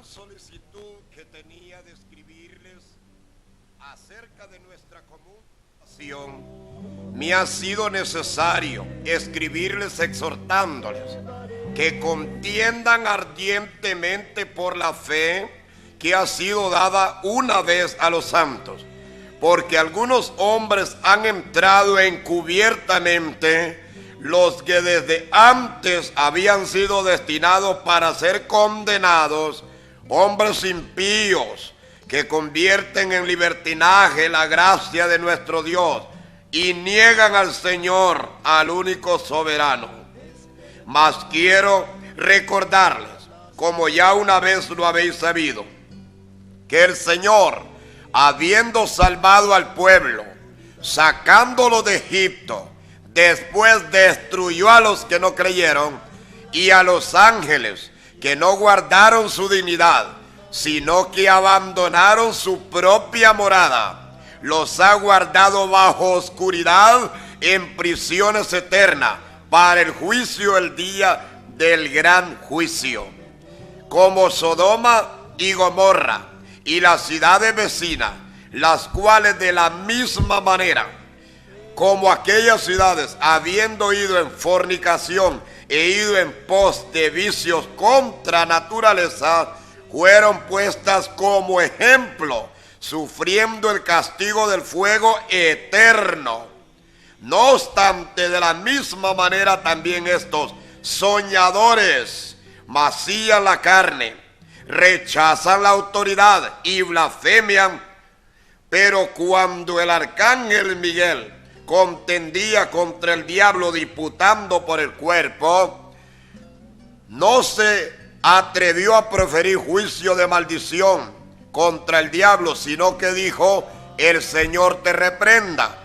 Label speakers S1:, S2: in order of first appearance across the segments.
S1: gran solicitud que tenía de escribirles acerca de nuestra común pasión, me ha sido necesario escribirles exhortándoles que contiendan ardientemente por la fe que ha sido dada una vez a los santos, porque algunos hombres han entrado encubiertamente, los que desde antes habían sido destinados para ser condenados, hombres impíos que convierten en libertinaje la gracia de nuestro Dios y niegan al Señor, al único soberano. Mas quiero recordarles, como ya una vez lo habéis sabido, que el Señor, habiendo salvado al pueblo, sacándolo de Egipto, después destruyó a los que no creyeron y a los ángeles que no guardaron su dignidad, sino que abandonaron su propia morada. Los ha guardado bajo oscuridad en prisiones eternas para el juicio, el día del gran juicio. Como Sodoma y Gomorra y las ciudades vecinas, las cuales de la misma manera como aquellas ciudades, habiendo ido en fornicación e ido en pos de vicios contra naturaleza, fueron puestas como ejemplo, sufriendo el castigo del fuego eterno. No obstante, de la misma manera también estos soñadores macían la carne, rechazan la autoridad y blasfemian. Pero cuando el arcángel Miguel contendía contra el diablo disputando por el cuerpo, no se atrevió a proferir juicio de maldición contra el diablo, sino que dijo: el Señor te reprenda.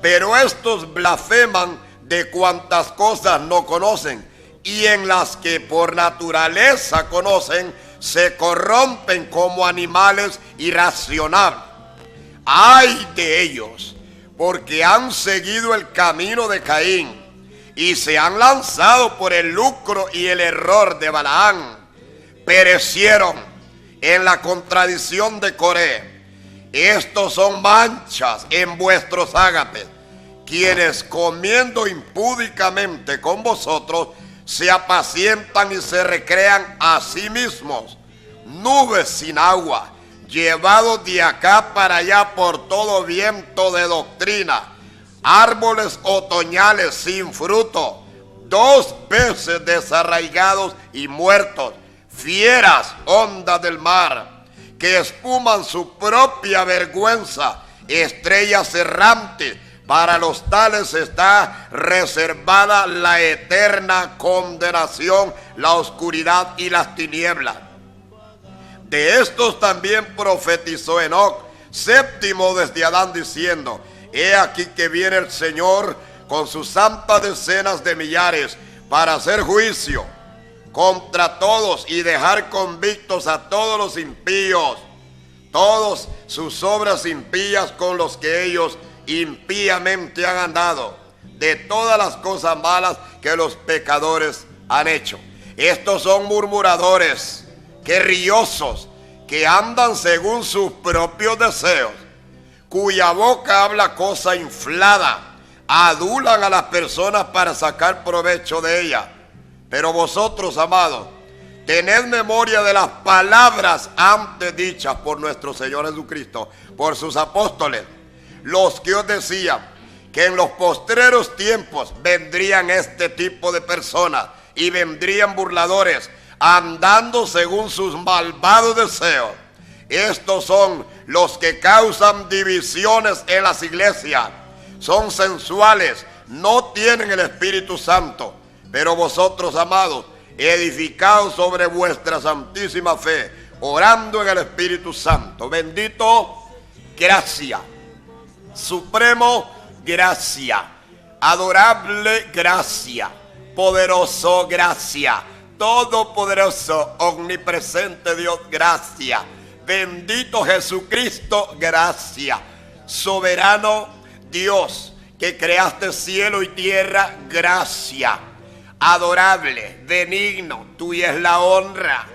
S1: Pero estos blasfeman de cuantas cosas no conocen, y en las que por naturaleza conocen, se corrompen como animales irracionables. ¡Ay de ellos! Porque han seguido el camino de Caín y se han lanzado por el lucro y el error de Balaam. Perecieron en la contradicción de Coré. Estos son manchas en vuestros ágapes, quienes comiendo impúdicamente con vosotros se apacientan y se recrean a sí mismos. Nubes sin agua, llevados de acá para allá por todo viento de doctrina, árboles otoñales sin fruto, 2 veces desarraigados y muertos, fieras ondas del mar, que espuman su propia vergüenza, estrellas errantes. Para los tales está reservada la eterna condenación, la oscuridad y las tinieblas. De estos también profetizó Enoc, séptimo desde Adán, diciendo: he aquí que viene el Señor con sus santas decenas de millares para hacer juicio contra todos y dejar convictos a todos los impíos, todas sus obras impías con los que ellos impíamente han andado, de todas las cosas malas que los pecadores han hecho. Estos son murmuradores, querrillosos, que andan según sus propios deseos, cuya boca habla cosa inflada, adulan a las personas para sacar provecho de ellas. Pero vosotros, amados, tened memoria de las palabras antes dichas por nuestro Señor Jesucristo, por sus apóstoles, los que os decían que en los postreros tiempos vendrían este tipo de personas y vendrían burladores, andando según sus malvados deseos. Estos son los que causan divisiones en las iglesias, son sensuales, no tienen el Espíritu Santo. Pero vosotros, amados, edificaos sobre vuestra santísima fe, orando en el Espíritu Santo. Bendito, gracia, supremo, gracia, adorable, gracia, poderoso, gracia, todopoderoso, omnipresente Dios, gracia, bendito Jesucristo, gracia, soberano Dios, que creaste cielo y tierra, gracia, adorable, benigno, tuya es la honra,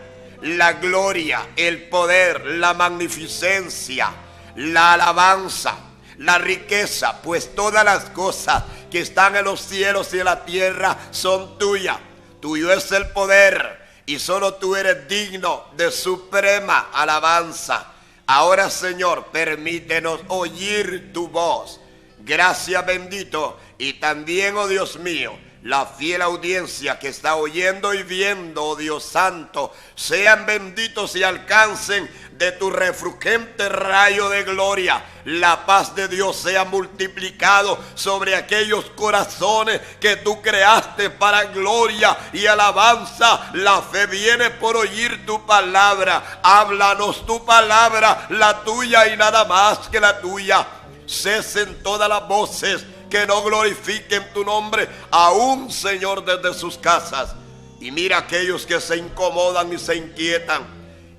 S1: la gloria, el poder, la magnificencia, la alabanza, la riqueza, pues todas las cosas que están en los cielos y en la tierra son tuyas. Tuyo es el poder y solo tú eres digno de suprema alabanza. Ahora, Señor, permítenos oír tu voz. Gracias, bendito. Y también, oh Dios mío, la fiel audiencia que está oyendo y viendo, oh Dios santo, sean benditos y alcancen de tu refulgente rayo de gloria. La paz de Dios sea multiplicado sobre aquellos corazones que tú creaste para gloria y alabanza. La fe viene por oír tu palabra. Háblanos tu palabra, la tuya y nada más que la tuya. Cesen todas las voces que no glorifiquen tu nombre, aún, Señor, desde sus casas. Y mira aquellos que se incomodan y se inquietan,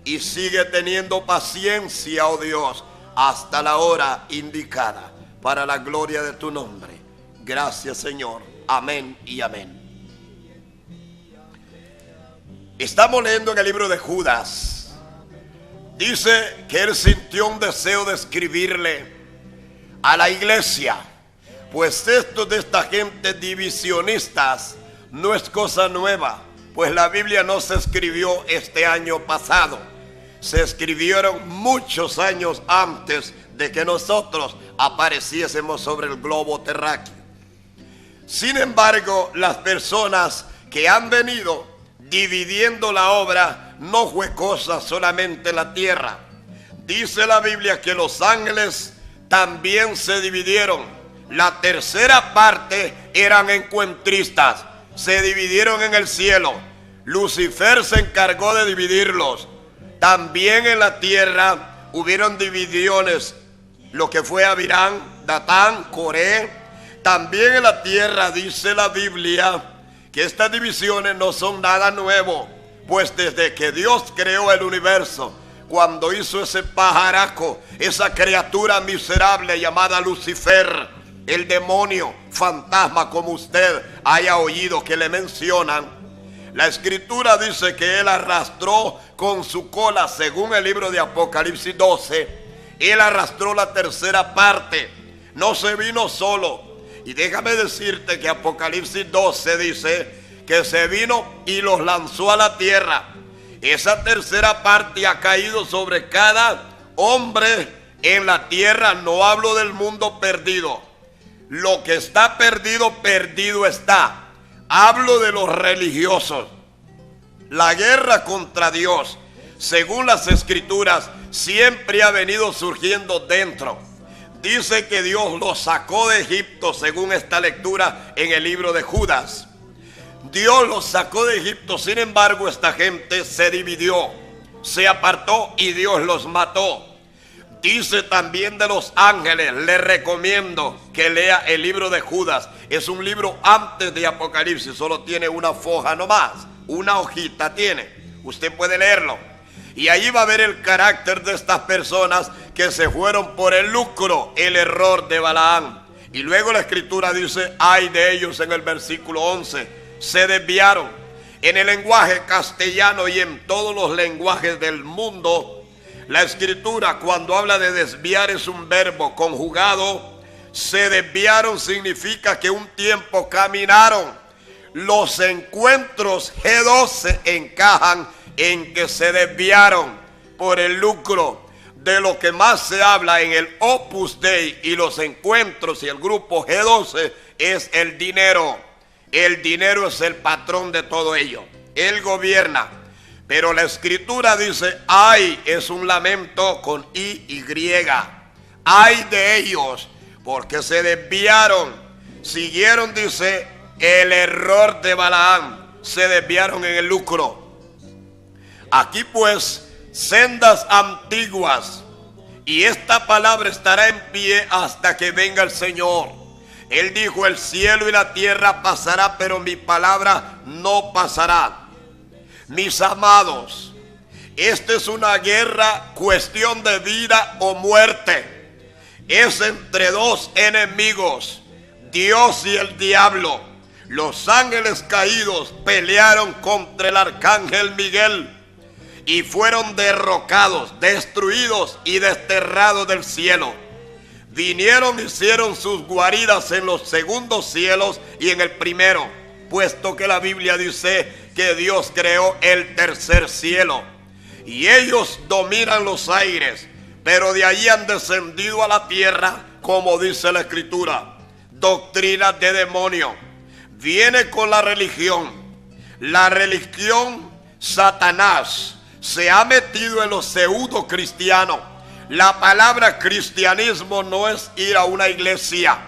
S1: y sigue teniendo paciencia, oh Dios, hasta la hora indicada, para la gloria de tu nombre. Gracias, Señor. Amén y amén. Estamos leyendo en el libro de Judas. Dice que él sintió un deseo de escribirle a la iglesia, pues esto de esta gente divisionistas no es cosa nueva, pues la Biblia no se escribió este año pasado, se escribieron muchos años antes de que nosotros apareciésemos sobre el globo terráqueo. Sin embargo, las personas que han venido dividiendo la obra no fue cosa solamente en la tierra. Dice la Biblia que los ángeles también se dividieron. La tercera parte eran encuentristas, se dividieron en el cielo. Lucifer se encargó de dividirlos. También en la tierra hubieron divisiones, lo que fue Abirán, Datán, Coré. También en la tierra dice la Biblia que estas divisiones no son nada nuevo, pues desde que Dios creó el universo, cuando hizo ese pajaraco, esa criatura miserable llamada Lucifer, el demonio, fantasma, como usted haya oído que le mencionan, la escritura dice que él arrastró con su cola, según el libro de Apocalipsis 12, él arrastró la tercera parte, no se vino solo. Y déjame decirte que Apocalipsis 12 dice que se vino y los lanzó a la tierra. Esa tercera parte ha caído sobre cada hombre en la tierra. No hablo del mundo perdido. Lo que está perdido, perdido está. Hablo de los religiosos. La guerra contra Dios, según las escrituras, siempre ha venido surgiendo dentro. Dice que Dios los sacó de Egipto, según esta lectura en el libro de Judas. Dios los sacó de Egipto, sin embargo esta gente se dividió, se apartó y Dios los mató. Dice también de los ángeles, le recomiendo que lea el libro de Judas. Es un libro antes de Apocalipsis, solo tiene una foja nomás, una hojita tiene. Usted puede leerlo. Y ahí va a ver el carácter de estas personas que se fueron por el lucro, el error de Balaam. Y luego la escritura dice, ay de ellos en el versículo 11. Se desviaron. En el lenguaje castellano y en todos los lenguajes del mundo, la escritura cuando habla de desviar es un verbo conjugado. Se desviaron significa que un tiempo caminaron. Los encuentros G12 encajan en que se desviaron por el lucro. De lo que más se habla en el Opus Dei y los encuentros y el grupo G12 es el dinero. El dinero es el patrón de todo ello. Él gobierna. Pero la escritura dice, ay, es un lamento con Y. Ay de ellos, porque se desviaron. Siguieron, dice, el error de Balaam. Se desviaron en el lucro. Aquí pues, sendas antiguas. Y esta palabra estará en pie hasta que venga el Señor. Él dijo, el cielo y la tierra pasará, pero mi palabra no pasará. Mis amados, esta es una guerra, cuestión de vida o muerte. Es entre dos enemigos, Dios y el diablo. Los ángeles caídos pelearon contra el arcángel Miguel. y fueron derrocados, destruidos y desterrados del cielo. Vinieron y hicieron sus guaridas en los segundos cielos y en el primero, puesto que la Biblia dice que Dios creó el tercer cielo. Y ellos dominan los aires, pero de allí han descendido a la tierra, como dice la Escritura. Doctrina de demonio. Viene con la religión. La religión, Satanás se ha metido en los pseudo cristianos. La palabra cristianismo no es ir a una iglesia.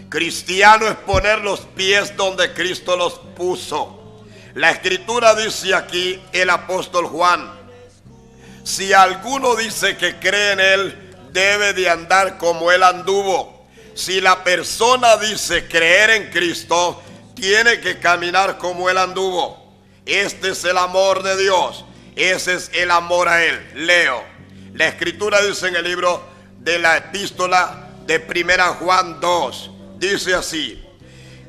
S1: Cristiano es poner los pies donde Cristo los puso. La Escritura dice aquí, el apóstol Juan: si alguno dice que cree en él, debe de andar como él anduvo. Si la persona dice creer en Cristo, tiene que caminar como él anduvo. Este es el amor de Dios. Ese es el amor a él. Leo. La Escritura dice en el libro de la epístola de 1 Juan 2. Dice así,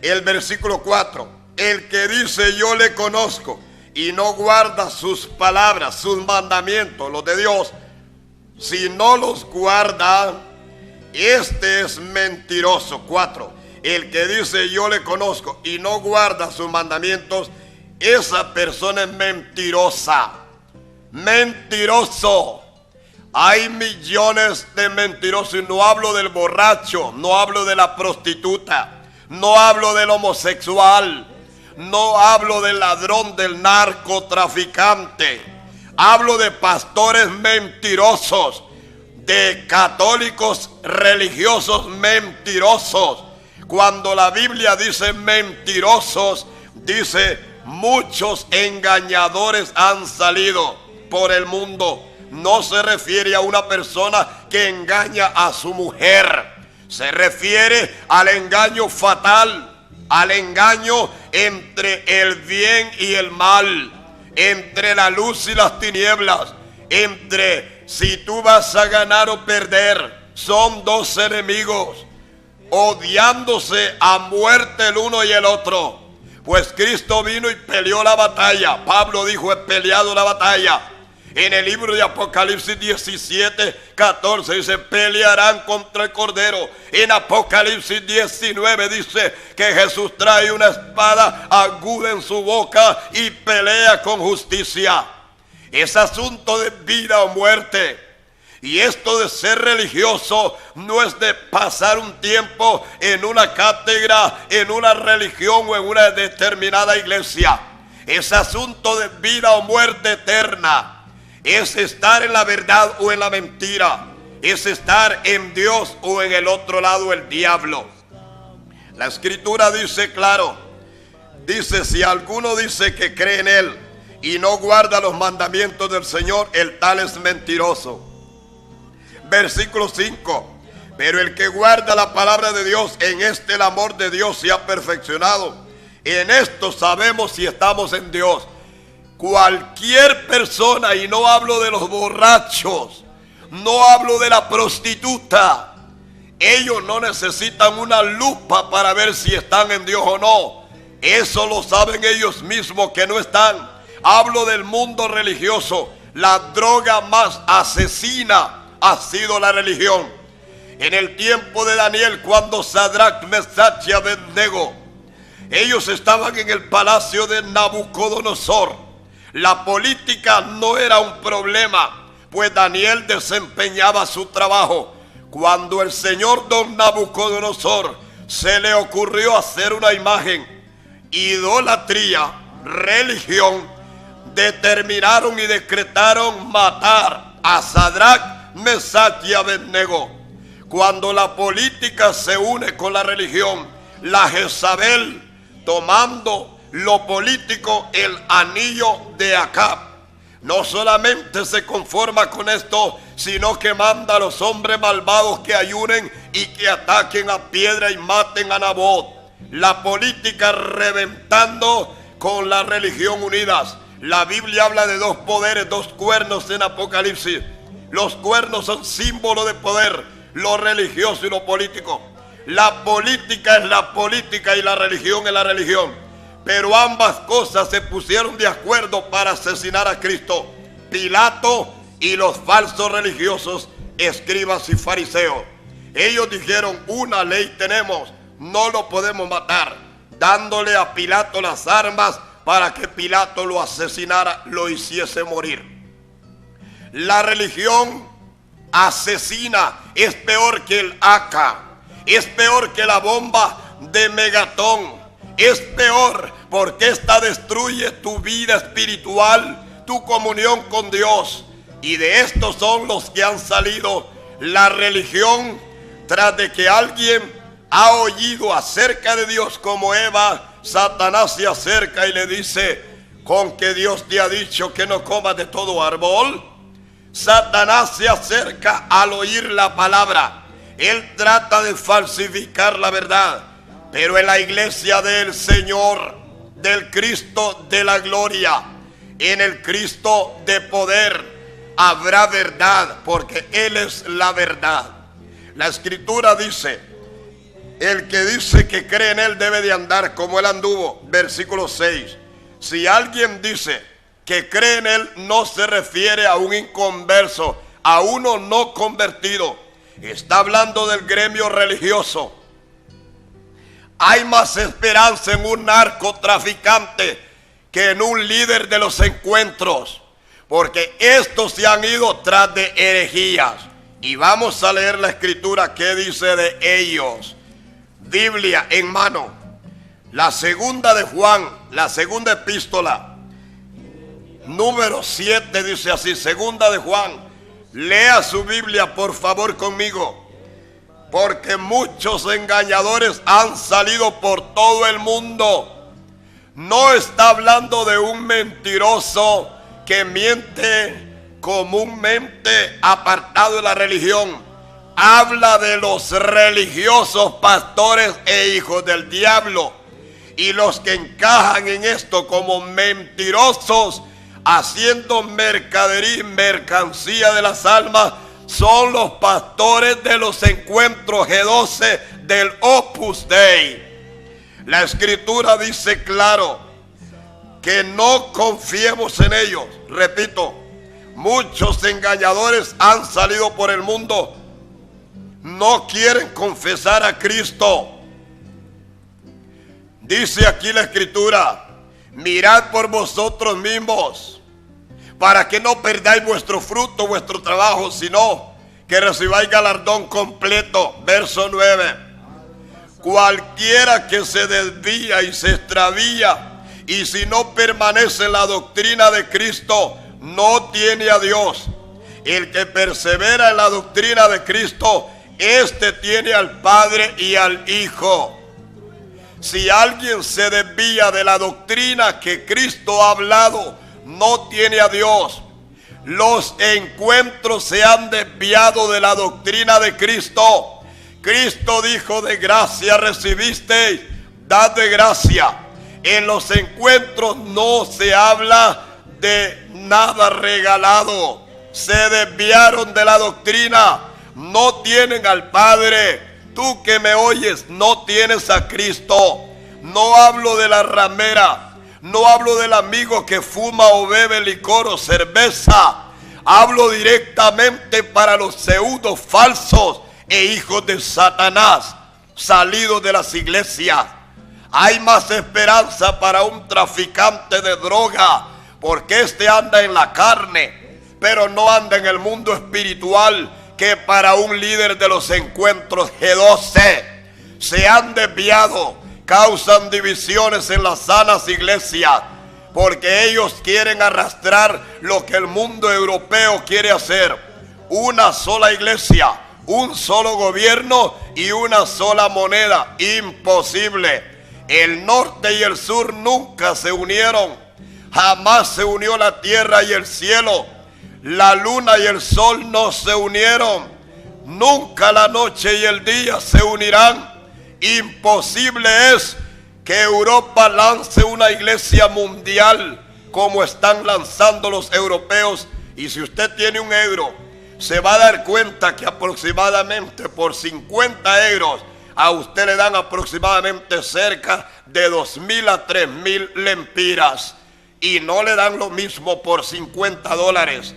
S1: el versículo 4. El que dice yo le conozco y no guarda sus palabras, sus mandamientos, los de Dios, si no los guarda, este es mentiroso. 4. El que dice yo le conozco y no guarda sus mandamientos, esa persona es mentirosa. Mentiroso. Hay millones de mentirosos, y no hablo del borracho, no hablo de la prostituta, no hablo del homosexual, no hablo del ladrón, del narcotraficante. Hablo de pastores mentirosos, de católicos religiosos mentirosos. Cuando la Biblia dice mentirosos, dice muchos engañadores han salido por el mundo. No se refiere a una persona que engaña a su mujer. Se refiere al engaño fatal, al engaño entre el bien y el mal, entre la luz y las tinieblas, entre si tú vas a ganar o perder. Son dos enemigos odiándose a muerte el uno y el otro. Pues Cristo vino y peleó la batalla. Pablo dijo: he peleado la batalla. En el libro de Apocalipsis 17:14 dice: pelearán contra el Cordero. En Apocalipsis 19 dice que Jesús trae una espada aguda en su boca y pelea con justicia. Es asunto de vida o muerte. Y esto de ser religioso no es de pasar un tiempo en una cátedra, en una religión o en una determinada iglesia. Es asunto de vida o muerte eterna. Es estar en la verdad o en la mentira. Es estar en Dios o en el otro lado, el diablo. La Escritura dice claro. Dice: si alguno dice que cree en él y no guarda los mandamientos del Señor, el tal es mentiroso. Versículo 5. Pero el que guarda la palabra de Dios, en este el amor de Dios se ha perfeccionado. En esto sabemos si estamos en Dios. Cualquier persona, y no hablo de los borrachos, no hablo de la prostituta, ellos no necesitan una lupa para ver si están en Dios o no. Eso lo saben ellos mismos que no están. Hablo del mundo religioso. La droga más asesina ha sido la religión. En el tiempo de Daniel, cuando Sadrach, Mesach y Abednego, ellos estaban en el palacio de Nabucodonosor. La política no era un problema, pues Daniel desempeñaba su trabajo. Cuando el señor don Nabucodonosor se le ocurrió hacer una imagen, idolatría, religión, determinaron y decretaron matar a Sadrach, Mesach y Abednego. Cuando la política se une con la religión, la Jezabel, tomando lo político, el anillo de Acab, no solamente se conforma con esto, sino que manda a los hombres malvados que ayunen y que ataquen a piedra y maten a Nabot. La política reventando con la religión unidas. La Biblia habla de dos poderes, dos cuernos en Apocalipsis. Los cuernos son símbolo de poder, lo religioso y lo político. La política es la política y la religión es la religión. Pero ambas cosas se pusieron de acuerdo para asesinar a Cristo. Pilato y los falsos religiosos, escribas y fariseos. Ellos dijeron: una ley tenemos, no lo podemos matar, dándole a Pilato las armas para que Pilato lo asesinara, lo hiciese morir. La religión asesina, es peor que el AK, es peor que la bomba de Megatón, es peor porque esta destruye tu vida espiritual, tu comunión con Dios. Y de estos son los que han salido. La religión, tras de que alguien ha oído acerca de Dios como Eva, Satanás se acerca y le dice: ¿con que Dios te ha dicho que no comas de todo árbol? Satanás se acerca al oír la palabra. Él trata de falsificar la verdad. Pero en la iglesia del Señor, del Cristo de la gloria, en el Cristo de poder, habrá verdad, porque Él es la verdad. La Escritura dice: el que dice que cree en Él debe de andar como Él anduvo. Versículo 6. Si alguien dice que cree en Él, no se refiere a un inconverso, a uno no convertido. Está hablando del gremio religioso. Hay más esperanza en un narcotraficante que en un líder de los encuentros, porque estos se han ido tras de herejías. Y vamos a leer la Escritura que dice de ellos. Biblia en mano. La segunda de Juan, la segunda epístola, número 7, dice así. Segunda de Juan. Lea su Biblia por favor conmigo. Porque muchos engañadores han salido por todo el mundo. No está hablando de un mentiroso que miente comúnmente apartado de la religión. Habla de los religiosos, pastores e hijos del diablo. Y los que encajan en esto como mentirosos, haciendo mercadería y mercancía de las almas, son los pastores de los encuentros G12 del Opus Dei. La Escritura dice claro que no confiemos en ellos. Repito, muchos engañadores han salido por el mundo. No quieren confesar a Cristo. Dice aquí la Escritura: mirad por vosotros mismos, para que no perdáis vuestro fruto, vuestro trabajo, sino que recibáis galardón completo. Verso 9. Cualquiera que se desvía y se extravía, y si no permanece en la doctrina de Cristo, no tiene a Dios. El que persevera en la doctrina de Cristo, este tiene al Padre y al Hijo. Si alguien se desvía de la doctrina que Cristo ha hablado, no tiene a Dios. Los encuentros se han desviado de la doctrina de Cristo. Cristo dijo: de gracia recibisteis, dad de gracia. En los encuentros no se habla de nada regalado. Se desviaron de la doctrina. No tienen al Padre. Tú que me oyes, no tienes a Cristo. No hablo de la ramera. No hablo del amigo que fuma o bebe licor o cerveza. Hablo directamente para los pseudos falsos e hijos de Satanás, salidos de las iglesias. Hay más esperanza para un traficante de droga, porque este anda en la carne, pero no anda en el mundo espiritual, que para un líder de los encuentros G12. Se han desviado, causan divisiones en las sanas iglesias, porque ellos quieren arrastrar lo que el mundo europeo quiere hacer: una sola iglesia, un solo gobierno y una sola moneda. Imposible. El norte y el sur nunca se unieron. Jamás se unió la tierra y el cielo. La luna y el sol no se unieron. Nunca la noche y el día se unirán. Imposible es que Europa lance una iglesia mundial como están lanzando los europeos. Y si usted tiene un euro, se va a dar cuenta que aproximadamente por 50 euros a usted le dan aproximadamente cerca de 2.000 a 3.000 lempiras. y no le dan lo mismo por $50,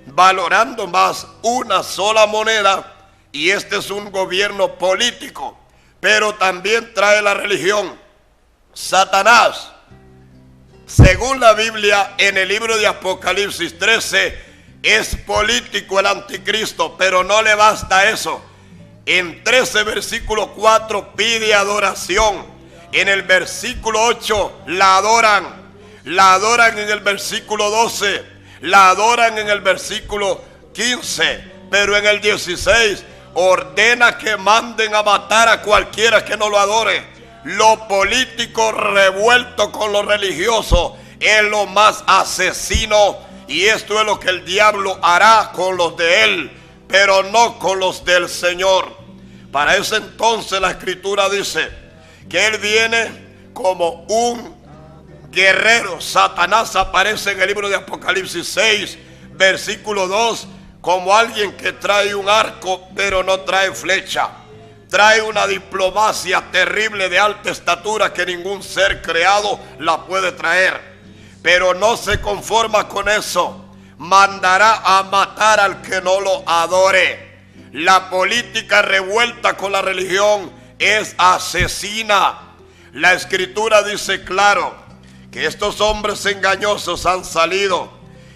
S1: valorando más una sola moneda. Y este es un gobierno político, pero también trae la religión. Satanás, según la Biblia, en el libro de Apocalipsis 13, es político el anticristo, pero no le basta eso. En 13 versículo 4 pide adoración. En el versículo 8 la adoran en el versículo 12, la adoran en el versículo 15, pero en el 16 ordena que manden a matar a cualquiera que no lo adore. Lo político revuelto con lo religioso es lo más asesino, y esto es lo que el diablo hará con los de él, pero no con los del Señor. Para ese entonces la Escritura dice que él viene como un guerrero. Satanás aparece en el libro de Apocalipsis 6, versículo 2, como alguien que trae un arco pero no trae flecha. Trae una diplomacia terrible de alta estatura que ningún ser creado la puede traer. Pero no se conforma con eso. Mandará a matar al que no lo adore. La política revuelta con la religión es asesina. La Escritura dice claro que estos hombres engañosos han salido.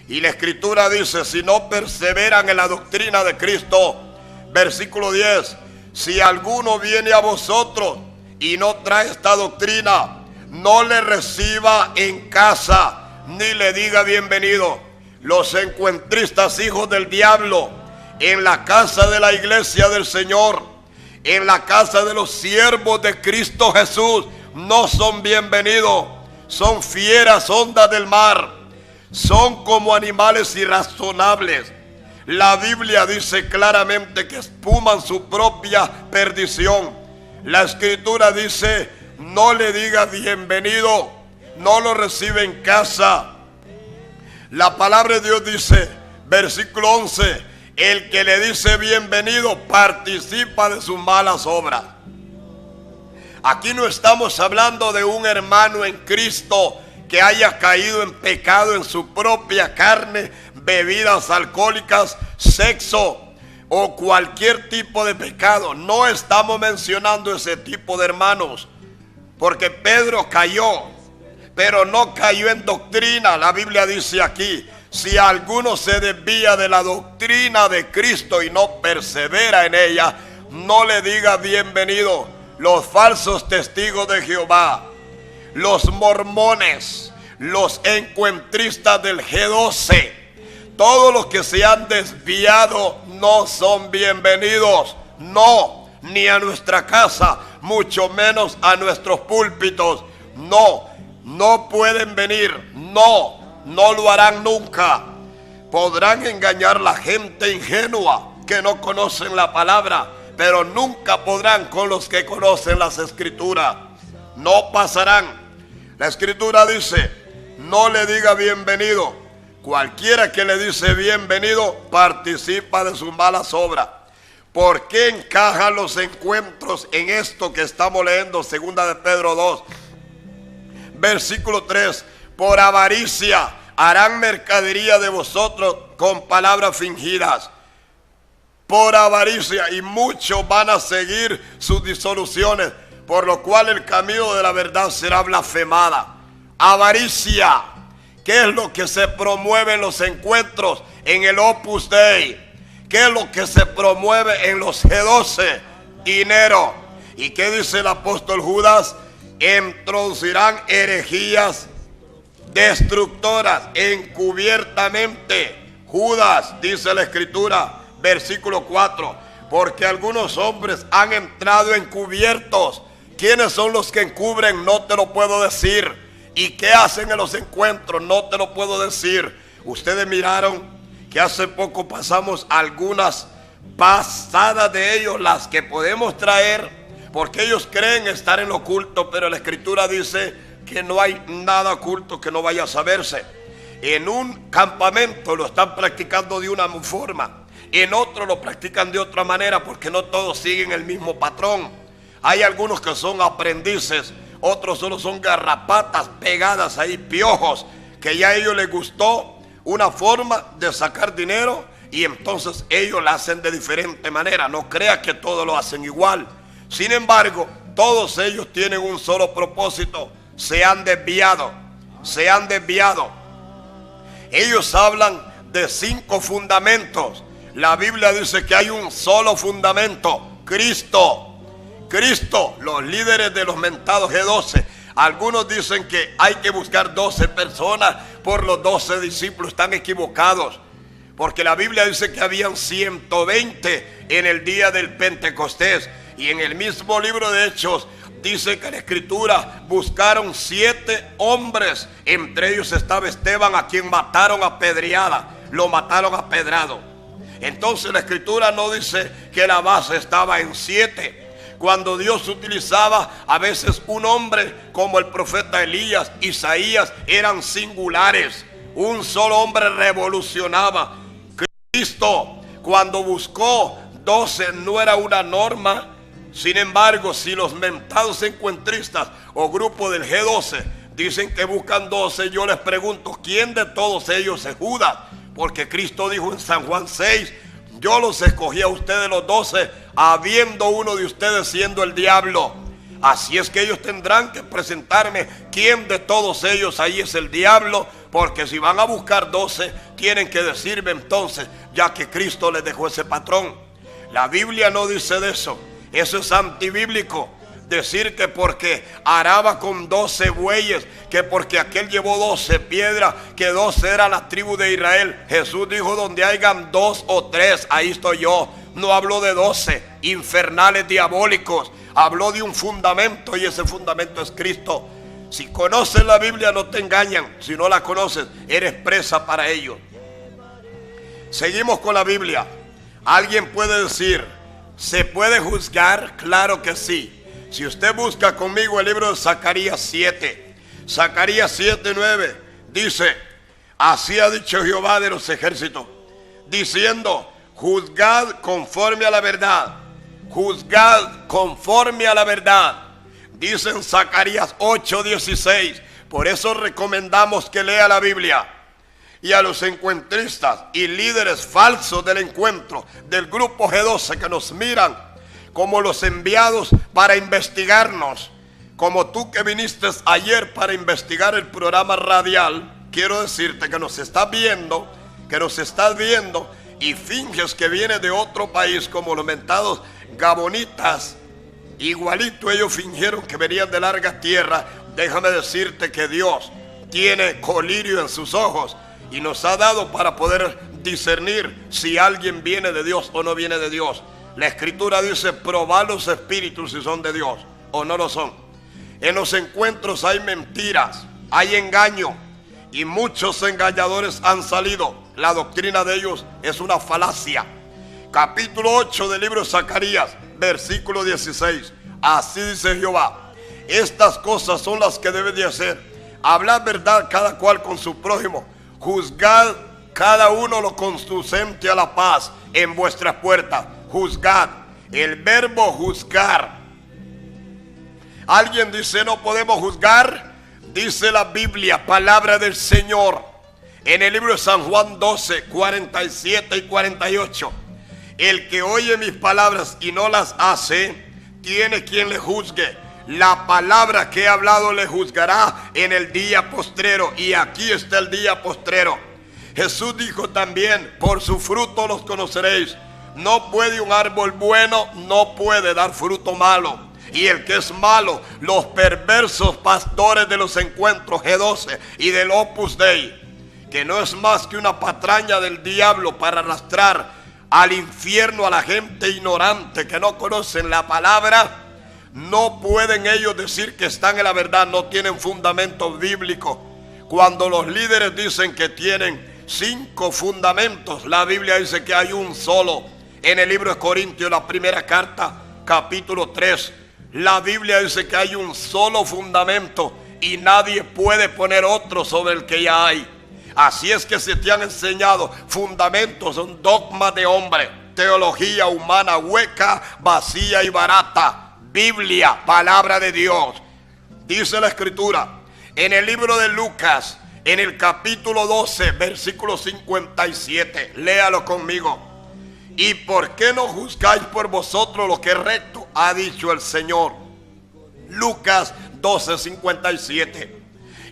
S1: Y la Escritura dice, si no perseveran en la doctrina de Cristo, versículo 10, si alguno viene a vosotros y no trae esta doctrina, no le reciba en casa, ni le diga bienvenido. Los encuentristas, hijos del diablo, en la casa de la iglesia del Señor, en la casa de los siervos de Cristo Jesús, no son bienvenidos. Son fieras ondas del mar, son como animales irrazonables. La Biblia dice claramente que espuman su propia perdición. La Escritura dice, no le diga bienvenido, no lo recibe en casa. La palabra de Dios dice, versículo 11, el que le dice bienvenido participa de sus malas obras. Aquí no estamos hablando de un hermano en Cristo que haya caído en pecado en su propia carne, bebidas alcohólicas, sexo o cualquier tipo de pecado. No estamos mencionando ese tipo de hermanos, porque Pedro cayó, pero no cayó en doctrina. La Biblia dice aquí, si alguno se desvía de la doctrina de Cristo y no persevera en ella, no le diga bienvenido. Los falsos testigos de Jehová, los mormones, los encuentristas del G12, todos los que se han desviado no son bienvenidos. No, ni a nuestra casa, mucho menos a nuestros púlpitos. No, no pueden venir. No, no lo harán nunca. Podrán engañar a la gente ingenua que no conocen la palabra, pero nunca podrán con los que conocen las Escrituras. No pasarán. La Escritura dice, no le diga bienvenido. Cualquiera que le dice bienvenido participa de sus malas obras. ¿Por qué encajan los encuentros en esto que estamos leyendo? Segunda de Pedro 2, versículo 3. Por avaricia harán mercadería de vosotros con palabras fingidas. Por avaricia, y muchos van a seguir sus disoluciones, por lo cual el camino de la verdad será blasfemada. Avaricia. ¿Qué es lo que se promueve en los encuentros en el Opus Dei? ¿Qué es lo que se promueve en los G12? Dinero. ¿Y qué dice el apóstol Judas? Introducirán herejías destructoras encubiertamente. Judas, dice la Escritura, versículo 4, porque algunos hombres han entrado encubiertos. ¿Quiénes son los que encubren? No te lo puedo decir. ¿Y qué hacen en los encuentros? No te lo puedo decir. Ustedes miraron que hace poco pasamos algunas pasadas de ellos, las que podemos traer, porque ellos creen estar en lo oculto, pero la Escritura dice que no hay nada oculto que no vaya a saberse. En un campamento lo están practicando de una forma, en otro lo practican de otra manera, porque no todos siguen el mismo patrón. Hay algunos que son aprendices, otros solo son garrapatas pegadas ahí, piojos, que ya a ellos les gustó una forma de sacar dinero y entonces ellos la hacen de diferente manera. No crea que todos lo hacen igual. Sin embargo, todos ellos tienen un solo propósito: se han desviado. Ellos hablan de 5 fundamentos. La Biblia dice que hay un solo fundamento: Cristo. Los líderes de los mentados G12. Algunos dicen que hay que buscar 12 personas por los 12 discípulos. Están equivocados, porque la Biblia dice que habían 120 en el día del Pentecostés. Y en el mismo libro de Hechos dice que la Escritura buscaron 7 hombres. Entre ellos estaba Esteban, a quien mataron a pedrada. Lo mataron a pedrado. Entonces la Escritura no dice que la base estaba en 7. Cuando Dios utilizaba a veces un hombre como el profeta Elías, Isaías, eran singulares. Un solo hombre revolucionaba. Cristo, cuando buscó 12, no era una norma. Sin embargo, si los mentados encuentristas o grupo del G12 dicen que buscan 12, yo les pregunto, ¿quién de todos ellos es Judas? Porque Cristo dijo en San Juan 6, yo los escogí a ustedes los 12, habiendo uno de ustedes siendo el diablo. Así es que ellos tendrán que presentarme quién de todos ellos ahí es el diablo, porque si van a buscar 12, tienen que decirme entonces, ya que Cristo les dejó ese patrón. La Biblia no dice de eso. Eso es antibíblico. Decir que porque araba con 12 bueyes, que porque aquel llevó 12 piedras, que 12 era la tribu de Israel. Jesús dijo, donde hayan 2 o 3, ahí estoy yo. No habló de 12 infernales diabólicos. Habló de un fundamento, y ese fundamento es Cristo. Si conoces la Biblia, no te engañan. Si no la conoces, eres presa para ellos. Seguimos con la Biblia. Alguien puede decir, ¿se puede juzgar? Claro que sí. Si usted busca conmigo el libro de Zacarías 7, Zacarías 7:9, dice, así ha dicho Jehová de los ejércitos, diciendo, juzgad conforme a la verdad. Juzgad conforme a la verdad. Dice en Zacarías 8:16. Por eso recomendamos que lea la Biblia. Y a los encuentristas y líderes falsos del encuentro, del grupo G12, que nos miran como los enviados para investigarnos, como tú que viniste ayer para investigar el programa radial, quiero decirte que nos estás viendo, y finges que viene de otro país, como los mentados gabonitas. Igualito ellos fingieron que venían de larga tierra. Déjame decirte que Dios tiene colirio en sus ojos y nos ha dado para poder discernir si alguien viene de Dios o no viene de Dios. La Escritura dice, probad los espíritus si son de Dios o no lo son. En los encuentros hay mentiras, hay engaño, y muchos engañadores han salido. La doctrina de ellos es una falacia. Capítulo 8 del libro de Zacarías, versículo 16. Así dice Jehová, estas cosas son las que deben de hacer. Hablad verdad cada cual con su prójimo. Juzgad cada uno lo conducente a la paz en vuestras puertas. Juzgad. El verbo juzgar. Alguien dice no podemos juzgar. Dice la Biblia, palabra del Señor, en el libro de San Juan 12, 47 y 48. El que oye mis palabras y no las hace, tiene quien le juzgue. La palabra que he hablado le juzgará en el día postrero. Y aquí está el día postrero. Jesús dijo también, por su fruto los conoceréis. No puede un árbol bueno, no puede dar fruto malo. Y el que es malo, los perversos pastores de los encuentros G12 y del Opus Dei, que no es más que una patraña del diablo para arrastrar al infierno a la gente ignorante que no conocen la palabra, no pueden ellos decir que están en la verdad, no tienen fundamento bíblico. Cuando los líderes dicen que tienen 5 fundamentos, la Biblia dice que hay un solo. En el libro de Corintios, la primera carta, capítulo 3, la Biblia dice que hay un solo fundamento y nadie puede poner otro sobre el que ya hay. Así es que se te han enseñado fundamentos, son dogmas de hombre, teología humana hueca, vacía y barata. Biblia, palabra de Dios. Dice la Escritura en el libro de Lucas, en el capítulo 12, versículo 57. Léalo conmigo. ¿Y por qué no juzgáis por vosotros lo que es recto? Ha dicho el Señor. Lucas 12, 57.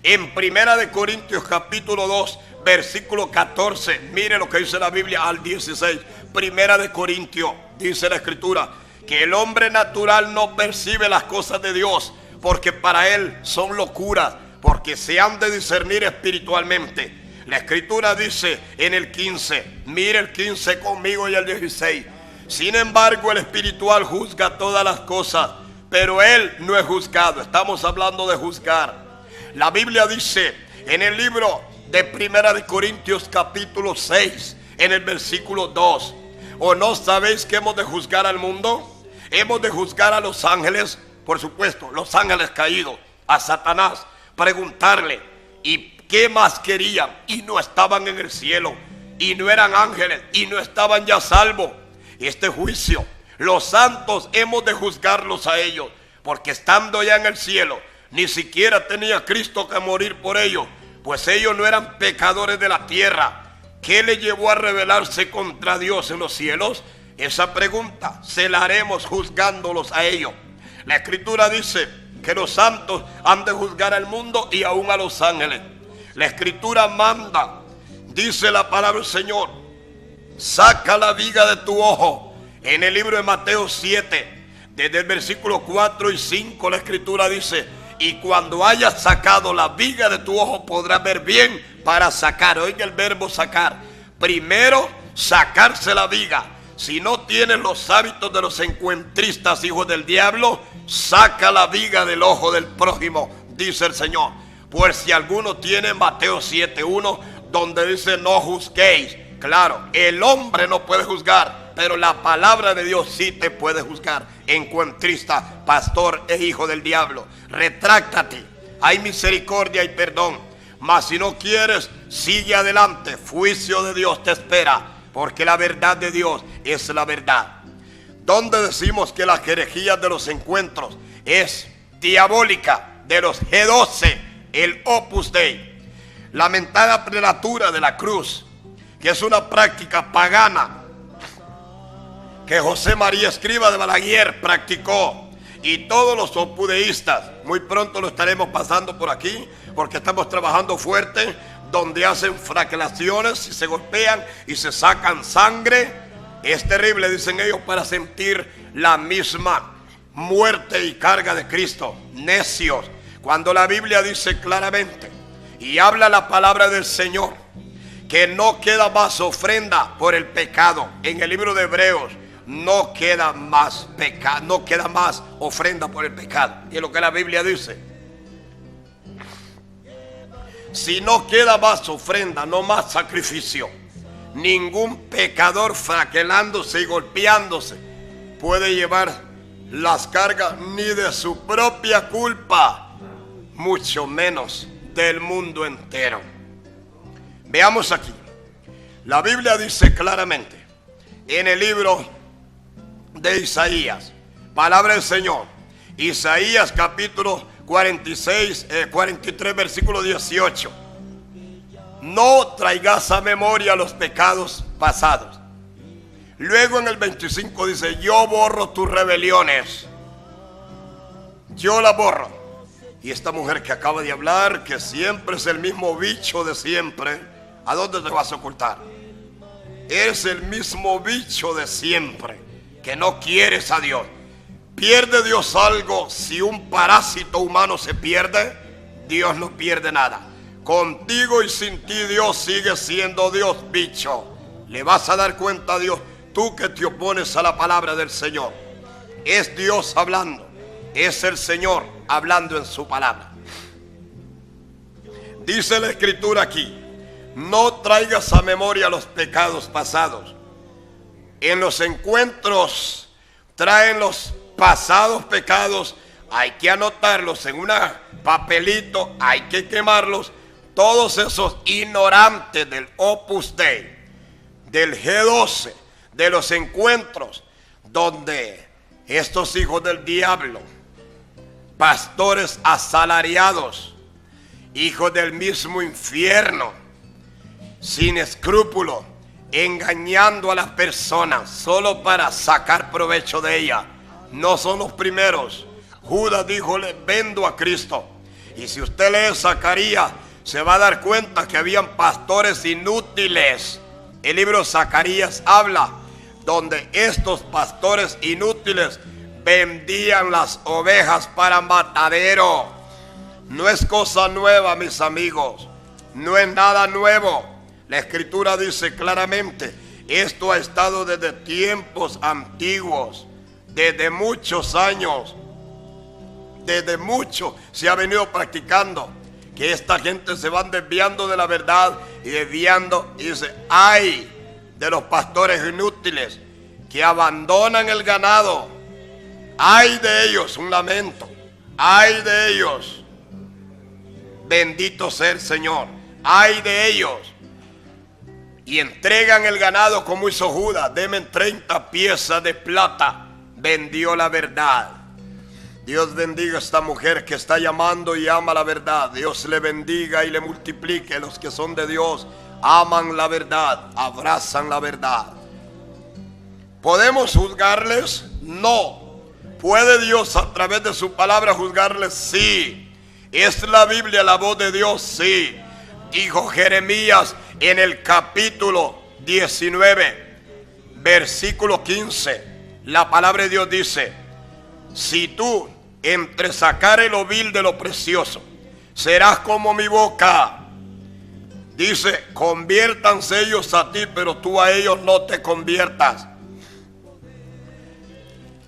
S1: En Primera de Corintios capítulo 2, versículo 14. Mire lo que dice la Biblia al 16. Primera de Corintios, dice la Escritura, que el hombre natural no percibe las cosas de Dios, porque para él son locuras, porque se han de discernir espiritualmente. La Escritura dice en el 15, mire el 15 conmigo y el 16. Sin embargo, el espiritual juzga todas las cosas, pero él no es juzgado. Estamos hablando de juzgar. La Biblia dice en el libro de Primera de Corintios capítulo 6, en el versículo 2, ¿o no sabéis que hemos de juzgar al mundo? Hemos de juzgar a los ángeles, por supuesto, los ángeles caídos, a Satanás, preguntarle, ¿y qué más querían? Y no estaban en el cielo, y no eran ángeles, y no estaban ya salvos. Este juicio, los santos hemos de juzgarlos a ellos, porque estando ya en el cielo, ni siquiera tenía Cristo que morir por ellos, pues ellos no eran pecadores de la tierra. ¿Qué le llevó a rebelarse contra Dios en los cielos? Esa pregunta se la haremos juzgándolos a ellos. La Escritura dice que los santos han de juzgar al mundo y aún a los ángeles. La Escritura manda, dice la palabra del Señor, saca la viga de tu ojo. En el libro de Mateo 7, desde el versículo 4 y 5, la Escritura dice, y cuando hayas sacado la viga de tu ojo podrás ver bien para sacar. Oiga el verbo sacar. Primero, sacarse la viga. Si no tienes los hábitos de los encuentristas, hijos del diablo, saca la viga del ojo del prójimo, dice el Señor. Pues si alguno tiene Mateo 7:1, donde dice no juzguéis. Claro, el hombre no puede juzgar, pero la palabra de Dios sí te puede juzgar. Encuentrista, pastor e hijo del diablo, retráctate. Hay misericordia y perdón. Mas si no quieres, sigue adelante. Juicio de Dios te espera, porque la verdad de Dios es la verdad. Donde decimos que las herejías de los encuentros es diabólica, de los G12, el Opus Dei, lamentada prelatura de la cruz, que es una práctica pagana que José María Escriba de Balaguer practicó, y todos los opudeístas, muy pronto lo estaremos pasando por aquí, porque estamos trabajando fuerte, donde hacen flagelaciones y se golpean y se sacan sangre. Es terrible, dicen ellos, para sentir la misma muerte y carga de Cristo. Necios, cuando la Biblia dice claramente y habla la palabra del Señor que no queda más ofrenda por el pecado. En el libro de Hebreos no queda más pecado, no queda más ofrenda por el pecado. Y es lo que la Biblia dice. Si no queda más ofrenda, no más sacrificio, ningún pecador flagelándose y golpeándose puede llevar las cargas ni de su propia culpa, mucho menos del mundo entero. Veamos aquí. La Biblia dice claramente en el libro de Isaías, palabra del Señor, Isaías capítulo 43 versículo 18: no traigas a memoria los pecados pasados. Luego en el 25 dice: yo borro tus rebeliones, yo la borro. Y esta mujer que acaba de hablar, que siempre es el mismo bicho de siempre, ¿a dónde te vas a ocultar? Es el mismo bicho de siempre, que no quieres a Dios. ¿Pierde Dios algo si un parásito humano se pierde? Dios no pierde nada. Contigo y sin ti Dios sigue siendo Dios, bicho. Le vas a dar cuenta a Dios, tú que te opones a la palabra del Señor. Es Dios hablando, es el Señor hablando en su palabra. Dice la Escritura aquí: no traigas a memoria los pecados pasados. En los encuentros traen los pasados pecados, hay que anotarlos en un papelito, hay que quemarlos. Todos esos ignorantes del Opus Dei, del G12, de los encuentros, donde estos hijos del diablo, pastores asalariados hijos del mismo infierno, sin escrúpulo, engañando a las personas solo para sacar provecho de ellas. No son los primeros. Judas dijo: les vendo a Cristo. Y si usted lee Zacarías, se va a dar cuenta que habían pastores inútiles. El libro de Zacarías habla donde estos pastores inútiles vendían las ovejas para matadero. No es cosa nueva, mis amigos, no es nada nuevo. La escritura dice claramente: esto ha estado desde tiempos antiguos, desde muchos años, desde mucho se ha venido practicando. Que esta gente se van desviando de la verdad y desviando, y dice: ay de los pastores inútiles que abandonan el ganado. Ay de ellos, un lamento. Ay de ellos, bendito sea el Señor. Ay de ellos. Y entregan el ganado como hizo Judas. Denme 30 piezas de plata. Vendió la verdad. Dios bendiga a esta mujer que está llamando y ama la verdad. Dios le bendiga y le multiplique. Los que son de Dios aman la verdad, abrazan la verdad. ¿Podemos juzgarles? No. ¿Puede Dios a través de su palabra juzgarles? Sí. ¿Es la Biblia la voz de Dios? Sí. Dijo Jeremías en el capítulo 19, versículo 15. La palabra de Dios dice: si tú entresacares lo vil de lo precioso, serás como mi boca. Dice: conviértanse ellos a ti, pero tú a ellos no te conviertas.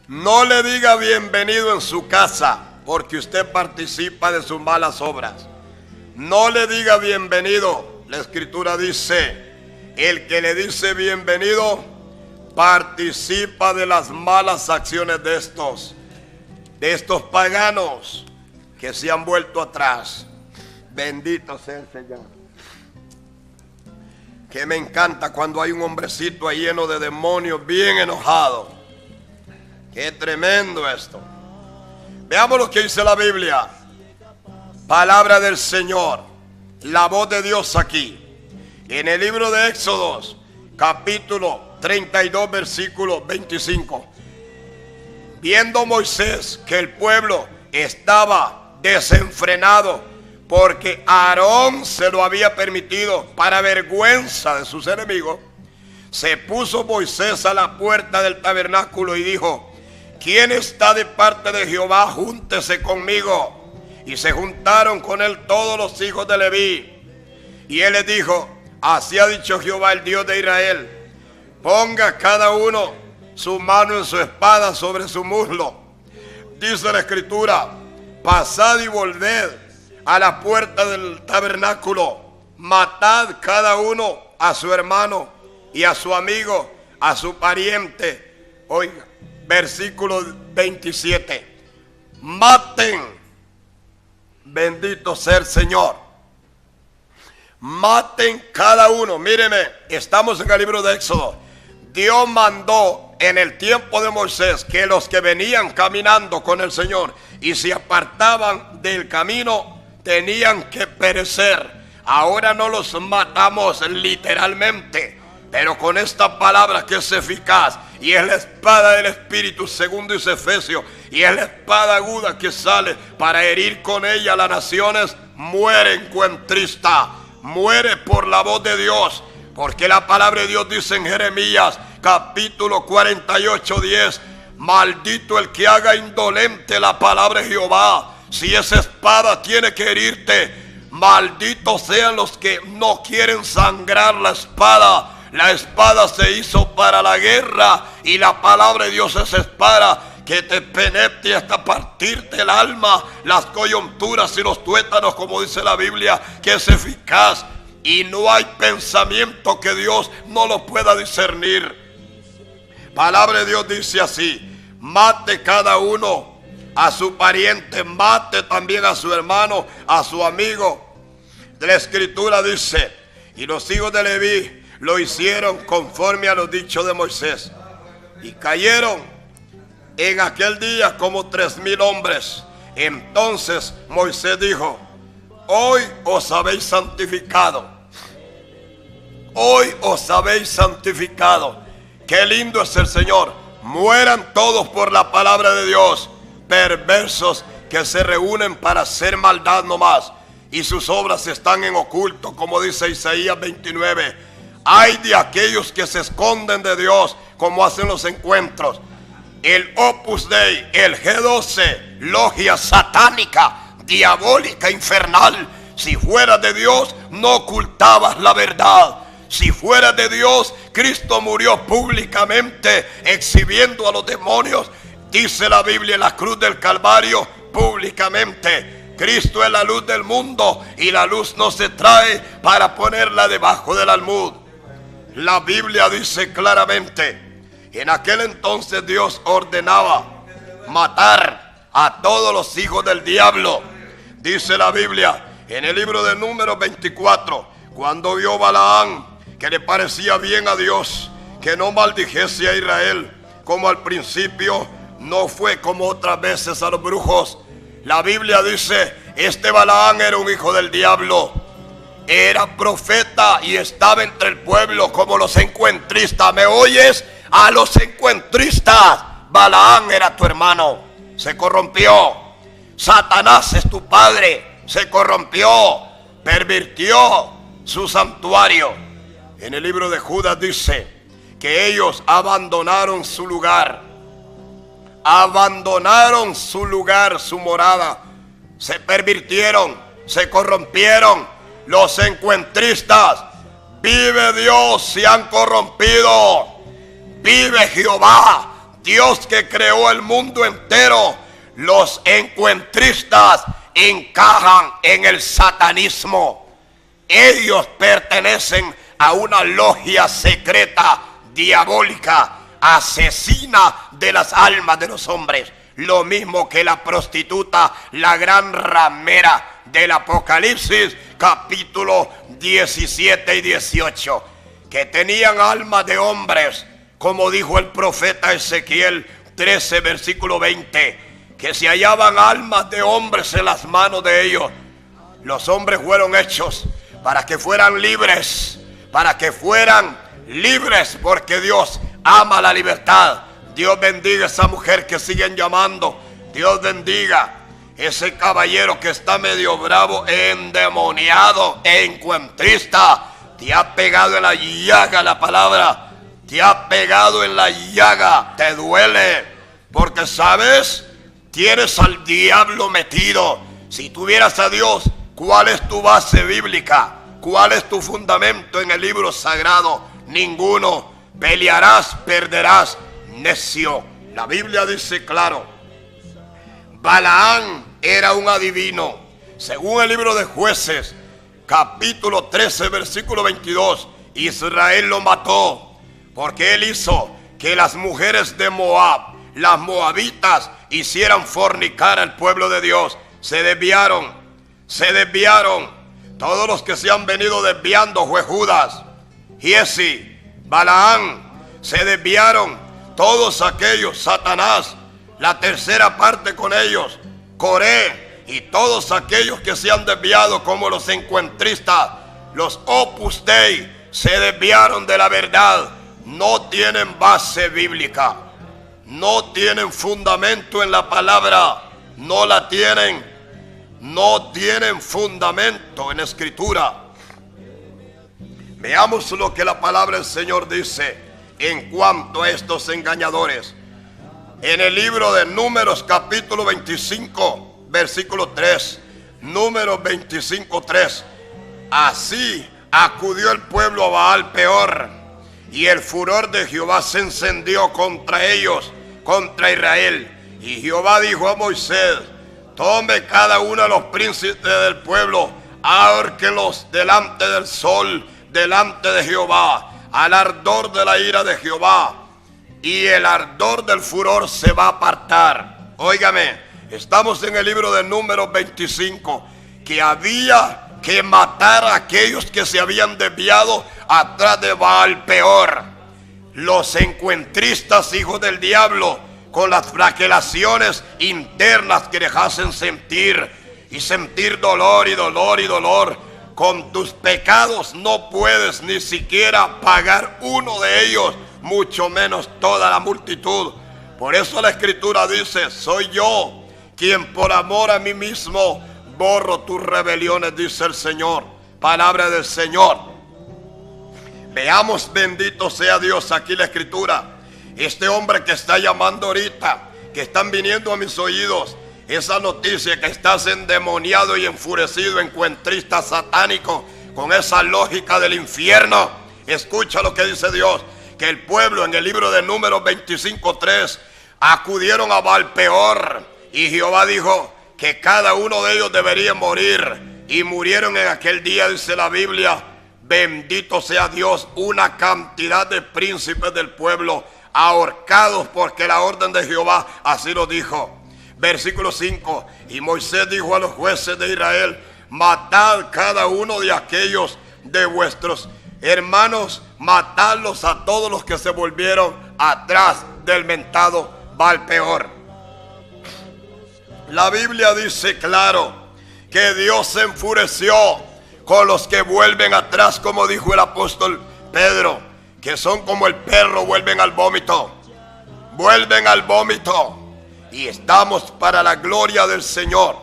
S1: No le diga bienvenido en su casa, porque usted participa de sus malas obras. No le diga bienvenido. La escritura dice: el que le dice bienvenido participa de las malas acciones de estos paganos que se han vuelto atrás. Bendito sea el Señor. Que me encanta cuando hay un hombrecito ahí lleno de demonios, bien enojado. Qué tremendo esto. Veamos lo que dice la Biblia. Palabra del Señor, la voz de Dios aquí. En el libro de Éxodos, capítulo 32, versículo 25. Viendo Moisés que el pueblo estaba desenfrenado, porque Aarón se lo había permitido para vergüenza de sus enemigos, se puso Moisés a la puerta del tabernáculo y dijo: ¿quién está de parte de Jehová? Júntese conmigo. Y se juntaron con él todos los hijos de Leví. Y él les dijo: así ha dicho Jehová, el Dios de Israel: ponga cada uno su mano en su espada sobre su muslo. Dice la escritura: pasad y volved a la puerta del tabernáculo, matad cada uno a su hermano y a su amigo, a su pariente. Oiga, versículo 27. Maten, bendito sea el Señor. Maten cada uno. Míreme, estamos en el libro de Éxodo. Dios mandó en el tiempo de Moisés que los que venían caminando con el Señor y se apartaban del camino tenían que perecer. Ahora no los matamos literalmente, pero con esta palabra que es eficaz y es la espada del Espíritu, segundo dice Efesios, y es la espada aguda que sale para herir con ella a las naciones, muere encuentrista, muere por la voz de Dios. Porque la palabra de Dios dice en Jeremías capítulo 48, 10: maldito el que haga indolente la palabra de Jehová. Si esa espada tiene que herirte, malditos sean los que no quieren sangrar la espada. La espada se hizo para la guerra, y la palabra de Dios es espada que te penetre hasta partirte el alma, las coyunturas y los tuétanos, como dice la Biblia, que es eficaz. Y no hay pensamiento que Dios no lo pueda discernir. Palabra de Dios dice así: mate cada uno a su pariente, mate también a su hermano, a su amigo. De la escritura dice: y los hijos de Leví lo hicieron conforme a los dichos de Moisés. Y cayeron en aquel día como 3,000 hombres. Entonces Moisés dijo: hoy os habéis santificado. Hoy os habéis santificado. Qué lindo es el Señor. Mueran todos por la palabra de Dios, perversos que se reúnen para hacer maldad nomás, y sus obras están en oculto, como dice Isaías 29. Ay de aquellos que se esconden de Dios, como hacen los encuentros. El Opus Dei, el G12, logia satánica, diabólica, infernal. Si fuera de Dios, no ocultabas la verdad. Si fuera de Dios, Cristo murió públicamente, exhibiendo a los demonios. Dice la Biblia en la cruz del Calvario, públicamente. Cristo es la luz del mundo, y la luz no se trae para ponerla debajo del almud. La Biblia dice claramente, en aquel entonces Dios ordenaba matar a todos los hijos del diablo. Dice la Biblia en el libro de Números 24, cuando vio Balaam que le parecía bien a Dios que no maldijese a Israel, como al principio, no fue como otras veces a los brujos. La Biblia dice, este Balaam era un hijo del diablo, era profeta y estaba entre el pueblo como los encuentristas. ¿Me oyes? A los encuentristas. Balaam era tu hermano, se corrompió. Satanás es tu padre, se corrompió, pervirtió su santuario. En el libro de Judas dice que ellos abandonaron su lugar, su morada, se pervirtieron, se corrompieron. Los encuentristas, vive Dios, se han corrompido. Vive Jehová, Dios que creó el mundo entero. Los encuentristas encajan en el satanismo. Ellos pertenecen a una logia secreta, diabólica, asesina de las almas de los hombres. Lo mismo que la prostituta, la gran ramera del Apocalipsis, capítulo 17 y 18, que tenían almas de hombres, como dijo el profeta Ezequiel 13, versículo 20, que se hallaban almas de hombres en las manos de ellos. Los hombres fueron hechos para que fueran libres, porque Dios ama la libertad. Dios bendiga a esa mujer que siguen llamando. Dios bendiga ese caballero que está medio bravo, endemoniado, encuentrista. Te ha pegado en la llaga la palabra. Te ha pegado en la llaga. Te duele, porque sabes, tienes al diablo metido. Si tuvieras a Dios, ¿cuál es tu base bíblica? ¿Cuál es tu fundamento en el libro sagrado? Ninguno. Pelearás, perderás, necio. La Biblia dice claro, Balaam era un adivino. Según el libro de Jueces, capítulo 13, versículo 22, Israel lo mató porque él hizo que las mujeres de Moab, las moabitas, hicieran fornicar al pueblo de Dios. Se desviaron. Todos los que se han venido desviando fue Judas, Giesi, Balaam. Se desviaron todos aquellos, Satanás, la tercera parte con ellos, Coré, y todos aquellos que se han desviado, como los encuentristas, los Opus Dei, se desviaron de la verdad. No tienen base bíblica, no tienen fundamento en la palabra, no la tienen. No tienen fundamento en escritura. Veamos lo que la palabra del Señor dice en cuanto a estos engañadores. En el libro de Números, capítulo 25, versículo 3. Números 25, 3. Así acudió el pueblo a Baal Peor, y el furor de Jehová se encendió contra ellos, contra Israel. Y Jehová dijo a Moisés: tome cada uno de los príncipes del pueblo, ahórquenlos delante del sol, delante de Jehová, al ardor de la ira de Jehová, y el ardor del furor se va a apartar. Óigame, estamos en el libro de Números 25, que había que matar a aquellos que se habían desviado atrás de Baal Peor. Los encuentristas, hijos del diablo, con las flagelaciones internas que les hacen sentir, y sentir dolor y dolor y dolor. Con tus pecados no puedes ni siquiera pagar uno de ellos, mucho menos toda la multitud. Por eso la Escritura dice: soy yo quien por amor a mí mismo borro tus rebeliones, dice el Señor. Palabra del Señor. Veamos, bendito sea Dios, aquí la Escritura. Este hombre que está llamando ahorita, que están viniendo a mis oídos, esa noticia que estás endemoniado y enfurecido, encuentrista, satánico, con esa lógica del infierno. Escucha lo que dice Dios, que el pueblo en el libro de Números 25:3 acudieron a Baal-peor, y Jehová dijo que cada uno de ellos debería morir, y murieron en aquel día, dice la Biblia, bendito sea Dios, una cantidad de príncipes del pueblo ahorcados, porque la orden de Jehová así lo dijo. Versículo 5: y Moisés dijo a los jueces de Israel: matad cada uno de aquellos de vuestros hermanos, matadlos a todos los que se volvieron atrás del mentado Baal-peor. La Biblia dice claro que Dios se enfureció con los que vuelven atrás, como dijo el apóstol Pedro, que son como el perro, vuelven al vómito. Vuelven al vómito. Y estamos para la gloria del Señor.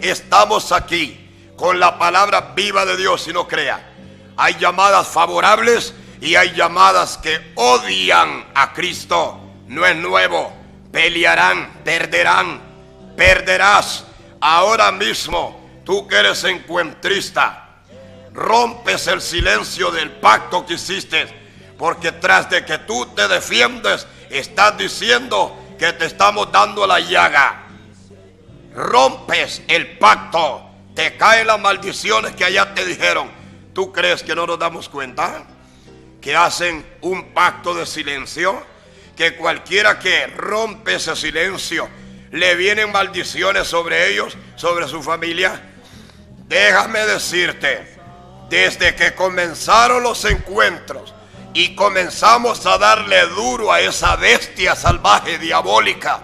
S1: Estamos aquí con la palabra viva de Dios, y no crea. Hay llamadas favorables y hay llamadas que odian a Cristo. No es nuevo. Pelearán, perderán, perderás. Ahora mismo, tú que eres encuentrista, rompes el silencio del pacto que hiciste, porque tras de que tú te defiendes, estás diciendo que te estamos dando la llaga. Rompes el pacto, te caen las maldiciones que allá te dijeron. ¿Tú crees que no nos damos cuenta que hacen un pacto de silencio? Que cualquiera que rompe ese silencio, le vienen maldiciones sobre ellos, sobre su familia. Déjame decirte, desde que comenzaron los encuentros y comenzamos a darle duro a esa bestia salvaje diabólica,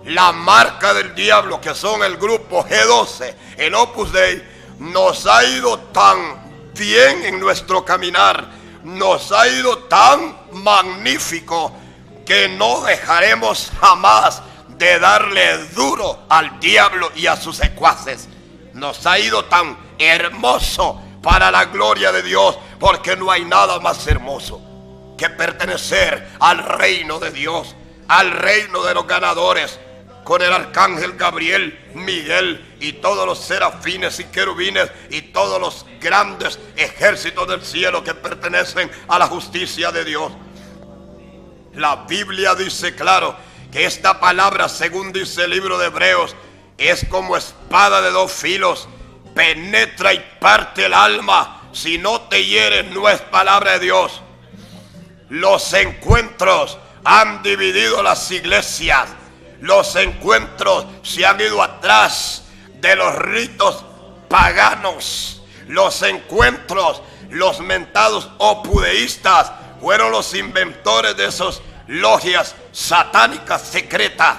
S1: la marca del diablo, que son el grupo G12, el Opus Dei, nos ha ido tan bien en nuestro caminar, nos ha ido tan magnífico, que no dejaremos jamás de darle duro al diablo y a sus secuaces. Nos ha ido tan hermoso para la gloria de Dios, porque no hay nada más hermoso que pertenecer al reino de Dios, al reino de los ganadores, con el arcángel Gabriel, Miguel y todos los serafines y querubines y todos los grandes ejércitos del cielo que pertenecen a la justicia de Dios. La Biblia dice claro que esta palabra, según dice el libro de Hebreos, es como espada de dos filos, penetra y parte el alma. Si no te hieres, no es palabra de Dios. Los encuentros han dividido las iglesias. Los encuentros se han ido atrás de los ritos paganos. Los encuentros, los mentados opudeístas, fueron los inventores de esas logias satánicas secretas.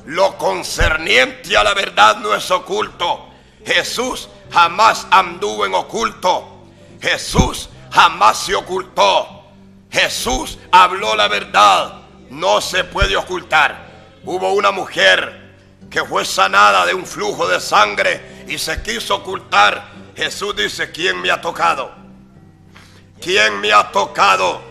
S1: Lo concerniente a la verdad no es oculto. Jesús jamás anduvo en oculto. Jesús jamás se ocultó. Jesús habló la verdad. No se puede ocultar. Hubo una mujer que fue sanada de un flujo de sangre y se quiso ocultar. Jesús dice: ¿quién me ha tocado? ¿Quién me ha tocado?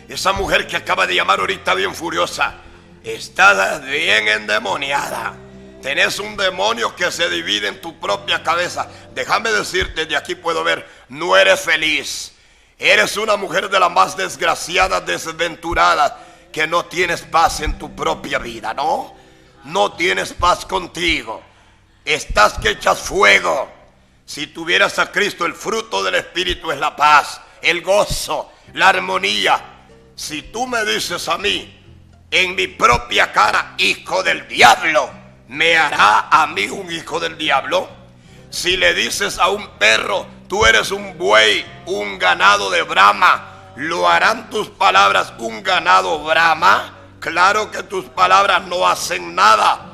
S1: Esa mujer que acaba de llamar ahorita bien furiosa, está bien endemoniada. Tenés un demonio que se divide en tu propia cabeza. Déjame decirte, de aquí puedo ver, no eres feliz. Eres una mujer de las más desgraciadas, desventuradas, que no tienes paz en tu propia vida, ¿no? No tienes paz contigo. Estás que echas fuego. Si tuvieras a Cristo, el fruto del Espíritu es la paz, el gozo, la armonía. Si tú me dices a mí, en mi propia cara, hijo del diablo, ¿me hará a mí un hijo del diablo? Si le dices a un perro, tú eres un buey, un ganado de Brahma, ¿lo harán tus palabras un ganado Brahma? Claro que tus palabras no hacen nada.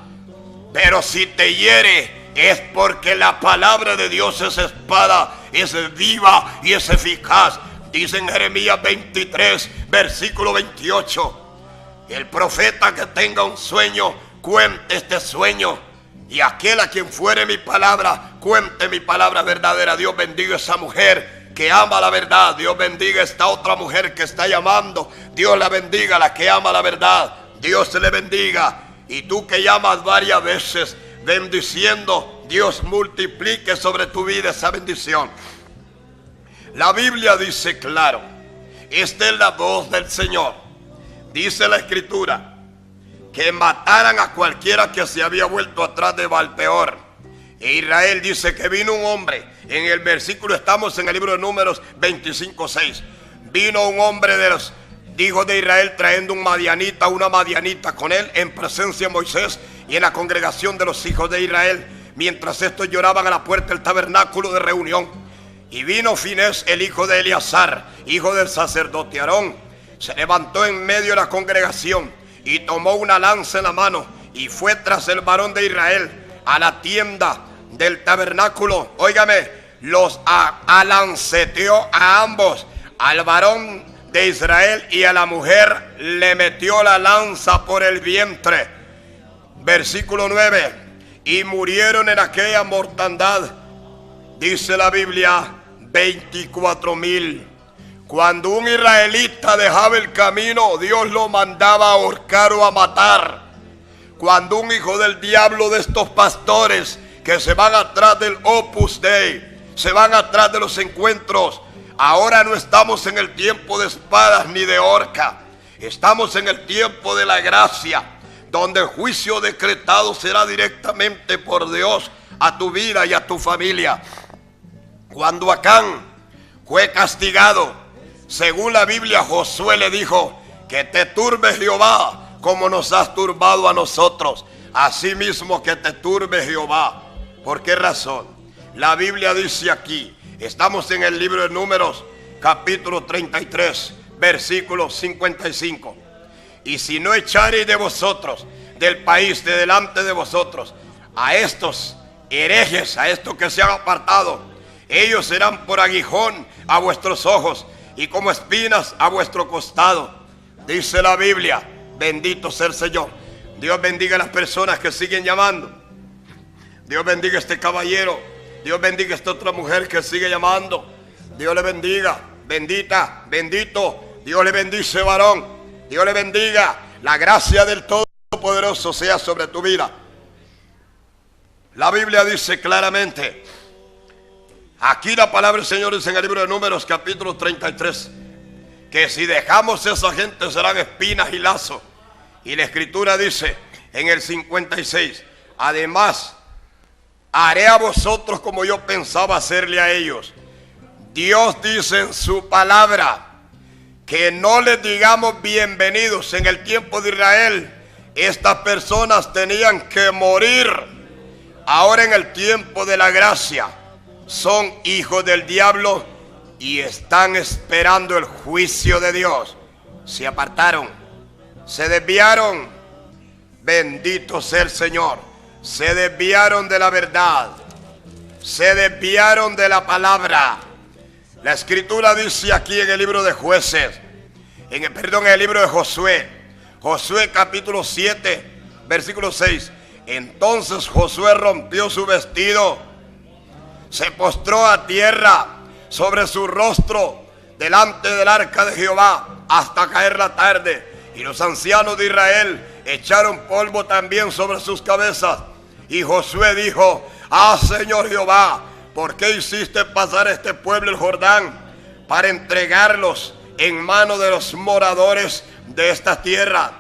S1: Pero si te hiere es porque la palabra de Dios es espada, es viva y es eficaz. Dice en Jeremías 23, versículo 28, el profeta que tenga un sueño, cuente este sueño, y aquel a quien fuere mi palabra, cuente mi palabra verdadera. Dios bendiga a esa mujer que ama la verdad. Dios bendiga a esta otra mujer que está llamando. Dios la bendiga a la que ama la verdad. Dios se le bendiga. Y tú que llamas varias veces bendiciendo, Dios multiplique sobre tu vida esa bendición. La Biblia dice claro, esta es la voz del Señor. Dice la Escritura que mataran a cualquiera que se había vuelto atrás de Baal-peor. E Israel dice que vino un hombre. En el versículo, estamos en el libro de Números 25:6. Vino un hombre de los hijos de Israel trayendo una madianita con él en presencia de Moisés y en la congregación de los hijos de Israel, mientras estos lloraban a la puerta del tabernáculo de reunión. Y vino Finés, el hijo de Eleazar, hijo del sacerdote Aarón, se levantó en medio de la congregación y tomó una lanza en la mano y fue tras el varón de Israel a la tienda del tabernáculo. Óigame, los alanceteó a ambos, al varón de Israel y a la mujer le metió la lanza por el vientre. Versículo 9, y murieron en aquella mortandad, dice la Biblia, 24,000. Cuando un israelita dejaba el camino, Dios lo mandaba a ahorcar o a matar. Cuando un hijo del diablo de estos pastores que se van atrás del Opus Dei, se van atrás de los encuentros, ahora no estamos en el tiempo de espadas ni de horca. Estamos en el tiempo de la gracia, donde el juicio decretado será directamente por Dios a tu vida y a tu familia. Cuando Acán fue castigado, según la Biblia, Josué le dijo: que te turbe Jehová como nos has turbado a nosotros, asimismo que te turbe Jehová. ¿Por qué razón? La Biblia dice aquí, estamos en el libro de Números, capítulo 33, versículo 55. Y si no echareis de vosotros, del país de delante de vosotros, a estos herejes, a estos que se han apartado, ellos serán por aguijón a vuestros ojos y como espinas a vuestro costado. Dice la Biblia, bendito sea el Señor. Dios bendiga a las personas que siguen llamando. Dios bendiga a este caballero. Dios bendiga a esta otra mujer que sigue llamando. Dios le bendiga. Bendita, bendito. Dios le bendice, varón. Dios le bendiga. La gracia del Todopoderoso sea sobre tu vida. La Biblia dice claramente, aquí la palabra del Señor dice en el libro de Números, capítulo 33, que si dejamos a esa gente serán espinas y lazos. Y la Escritura dice en el 56, además, haré a vosotros como yo pensaba hacerle a ellos. Dios dice en su palabra que no les digamos bienvenidos. En el tiempo de Israel, estas personas tenían que morir. Ahora en el tiempo de la gracia, son hijos del diablo y están esperando el juicio de Dios. Se apartaron, se desviaron. Bendito sea el Señor. Se desviaron de la verdad, se desviaron de la palabra. La Escritura dice aquí en el libro de Jueces, en el libro de Josué, Josué capítulo 7, versículo 6. Entonces Josué rompió su vestido, se postró a tierra sobre su rostro delante del arca de Jehová hasta caer la tarde. Y los ancianos de Israel echaron polvo también sobre sus cabezas. Y Josué dijo: Señor Jehová, ¿por qué hiciste pasar este pueblo el Jordán para entregarlos en mano de los moradores de esta tierra?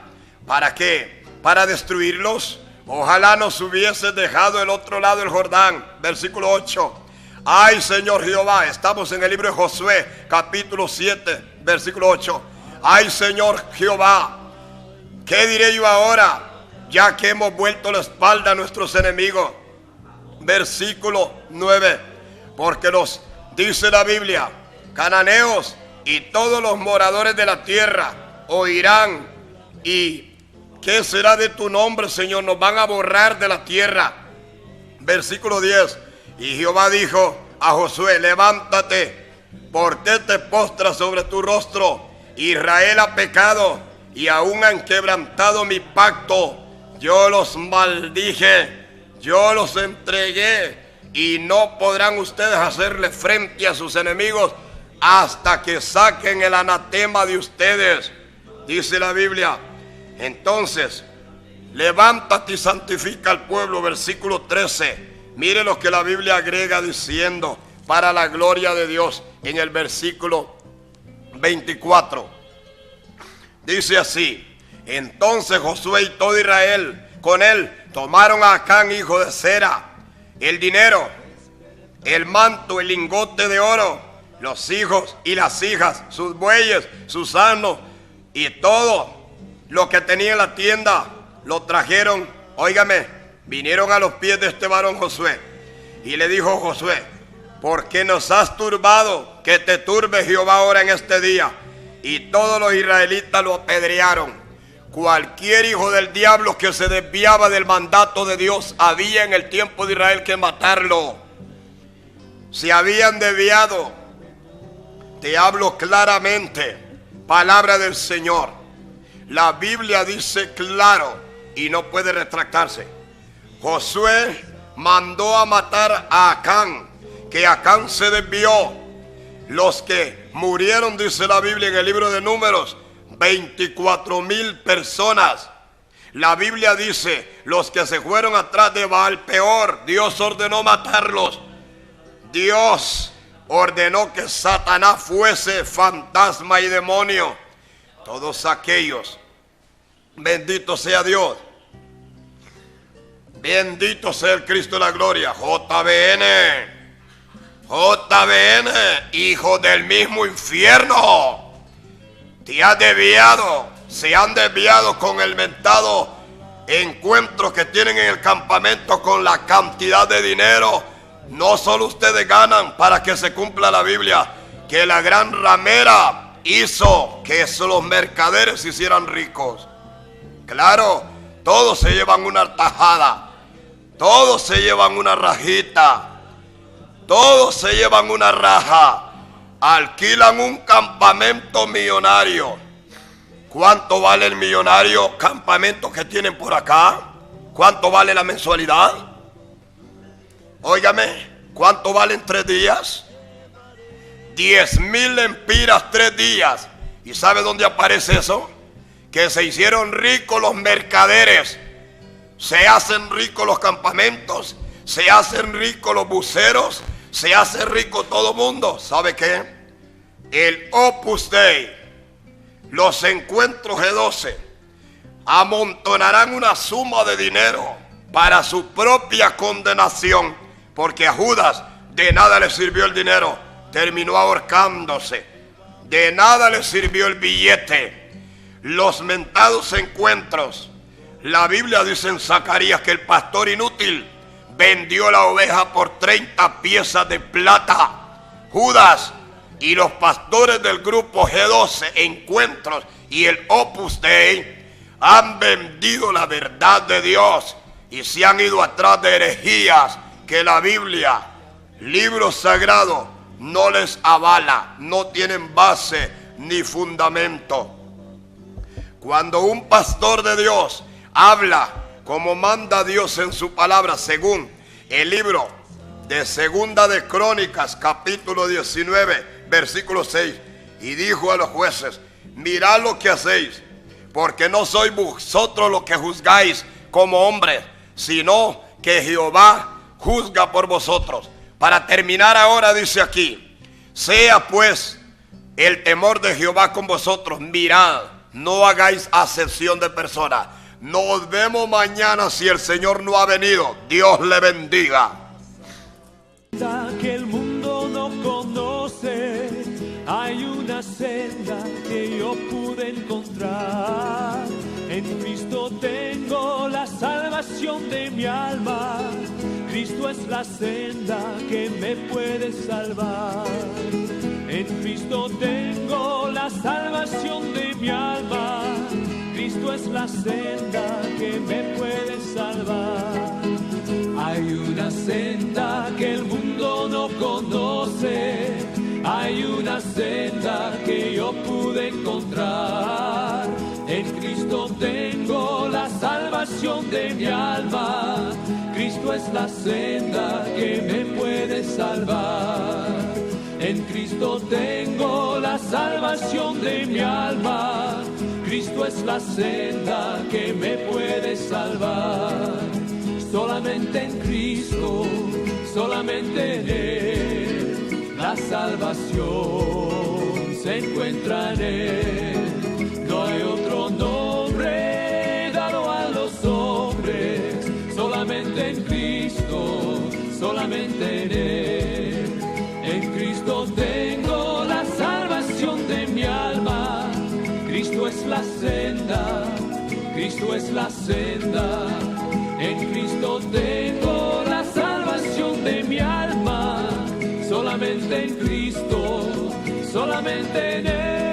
S1: ¿Para qué? ¿Para destruirlos? Ojalá nos hubieses dejado el otro lado del Jordán. Versículo 8. Ay, Señor Jehová, estamos en el libro de Josué, capítulo 7, versículo 8. Ay, Señor Jehová, ¿qué diré yo ahora, ya que hemos vuelto la espalda a nuestros enemigos? Versículo 9. Porque los, dice la Biblia, cananeos y todos los moradores de la tierra oirán. ¿Y qué será de tu nombre, Señor? Nos van a borrar de la tierra. Versículo 10. Y Jehová dijo a Josué: levántate, ¿por qué te postras sobre tu rostro? Israel ha pecado y aún han quebrantado mi pacto. Yo los maldije, yo los entregué, y no podrán ustedes hacerle frente a sus enemigos hasta que saquen el anatema de ustedes, dice la Biblia. Entonces, levántate y santifica al pueblo, versículo 13. Mire lo que la Biblia agrega diciendo, para la gloria de Dios, en el versículo 24. Dice así: entonces Josué y todo Israel con él tomaron a Acán, hijo de Zera, el dinero, el manto, el lingote de oro, los hijos y las hijas, sus bueyes, sus asnos y todo lo que tenía en la tienda. Lo trajeron, óigame, vinieron a los pies de este varón Josué. Y le dijo Josué: ¿por qué nos has turbado? Que te turbe Jehová ahora en este día. Y todos los israelitas lo apedrearon. Cualquier hijo del diablo que se desviaba del mandato de Dios, había en el tiempo de Israel que matarlo. Se habían desviado. Te hablo claramente, palabra del Señor. La Biblia dice claro y no puede retractarse. Josué mandó a matar a Acán, que Acán se desvió. Los que murieron, dice la Biblia en el libro de Números, 24,000 personas. La Biblia dice: los que se fueron atrás de Baal peor, Dios ordenó matarlos. Dios ordenó que Satanás fuese fantasma y demonio. Todos aquellos, bendito sea Dios, bendito sea el Cristo de la gloria. JBN, hijo del mismo infierno, te has desviado, se han desviado con el mentado encuentro que tienen en el campamento con la cantidad de dinero. No solo ustedes ganan para que se cumpla la Biblia, que la gran ramera hizo que los mercaderes se hicieran ricos. Claro, todos se llevan una tajada, todos se llevan una rajita, todos se llevan una raja, alquilan un campamento millonario. ¿Cuánto vale el millonario campamento que tienen por acá? ¿Cuánto vale la mensualidad? Óigame, ¿cuánto valen 3 días? 10,000 lempiras 3 días. ¿Y sabe dónde aparece eso? Que se hicieron ricos los mercaderes. Se hacen ricos los campamentos, se hacen ricos los buceros, se hace rico todo mundo. ¿Sabe qué? El Opus Dei, los encuentros G12, amontonarán una suma de dinero para su propia condenación, porque a Judas de nada le sirvió el dinero, terminó ahorcándose. De nada le sirvió el billete. Los mentados encuentros. La Biblia dice en Zacarías que el pastor inútil vendió la oveja por 30 piezas de plata. Judas y los pastores del grupo G12 encuentros y el Opus Dei han vendido la verdad de Dios y se han ido atrás de herejías que la Biblia, libro sagrado, no les avala, no tienen base ni fundamento. Cuando un pastor de Dios habla como manda Dios en su palabra, según el libro de Segunda de Crónicas, capítulo 19, versículo 6, y dijo a los jueces: mirad lo que hacéis, porque no sois vosotros los que juzgáis como hombres, sino que Jehová juzga por vosotros. Para terminar ahora dice aquí: sea pues el temor de Jehová con vosotros, mirad, no hagáis acepción de personas. Nos vemos mañana si el Señor no ha venido. Dios le bendiga.
S2: Que el mundo no conoce, hay una senda que yo pude encontrar. En Cristo tengo la salvación de mi alma. Cristo es la senda que me puede salvar. En Cristo tengo la salvación de mi alma. Cristo es la senda que me puede salvar. Hay una senda que el mundo no conoce, hay una senda que yo pude encontrar. En Cristo tengo la salvación de mi alma. Cristo es la senda que me puede salvar. En Cristo tengo la salvación de mi alma. Cristo es la senda que me puede salvar. Solamente en Cristo, solamente en Él, la salvación se encuentra en Él. No hay otro nombre dado a los hombres, solamente en Cristo, solamente en Él. En Cristo tengo la salvación de mi alma. Cristo es la senda, Cristo es la senda. En Cristo tengo la salvación de mi alma. Solamente en Cristo, solamente en Él.